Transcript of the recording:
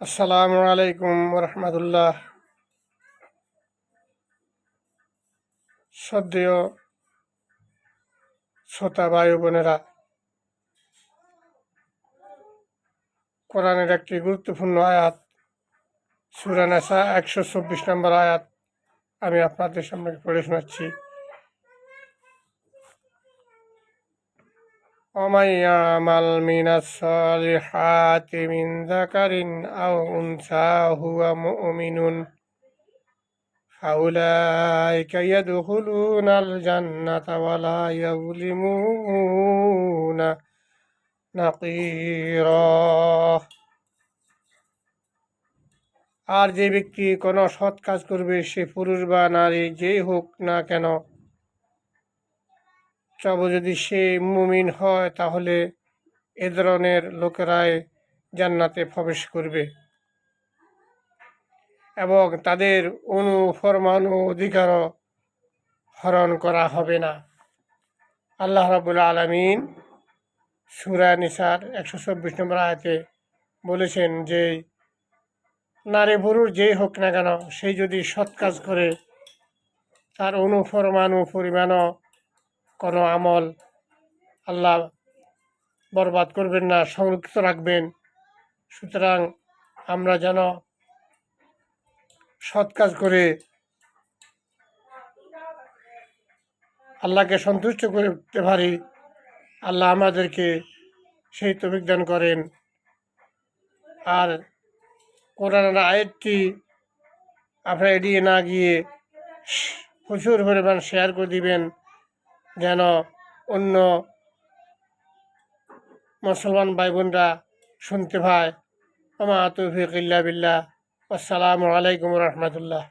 আসসালামু আলাইকুম রহমতুল্লাহ। শ্রদ্ধেয় শ্রোতা ভাই বোনেরা, কোরআনের একটি গুরুত্বপূর্ণ আয়াত সূরা নিসা 124 নম্বর আয়াত আমি আপনাদের সামনে পড়ে শোনাচ্ছি। ওমাই ইয়ামাল মিনাস সালিহাতি মিন যাকারিন আও উনসা হুয়া মুমিনুন ফাউলাইকা ইয়াদখুলুনাল জান্নাতা ওয়ালা ইয়াযলিমুনা নাকিরা। আর যে ব্যক্তি কোনো সৎ কাজ করবে, সে পুরুষ বা নারী যেই হোক না কেন, তবে যদি সে মুমিন হয়, তাহলে এ ধরনের লোকেরাই জান্নাতে প্রবেশ করবে এবং তাদের অনুফরমানু অধিকারও হরণ করা হবে না। আল্লাহ রাব্বুল আলামিন সূরা নিসার 124 নম্বর আয়াতে বলেছেন যে নারী পুরুষ যেই হোক না কেন, সেই যদি সৎ কাজ করে, তার পরিমাণও কোনো আমল আল্লাহ বরবাদ করবেন না, সংরক্ষিত রাখবেন। সুতরাং আমরা যেন সৎ কাজ করে আল্লাহকে সন্তুষ্ট করতে পারি। আল্লাহ আমাদেরকে সেই তৌফিক দান করেন। আর কোরআনের আয়াতটি আপনারা এড়িয়ে না গিয়ে প্রচুর পরিমাণ শেয়ার করে দিবেন, যেন অন্য মুসলমান ভাই বোনরা শুনতে পায়। ওমা তৌফিক ইল্লা বিল্লাহ। আসসালামু আলাইকুম রহমতুল্লাহ।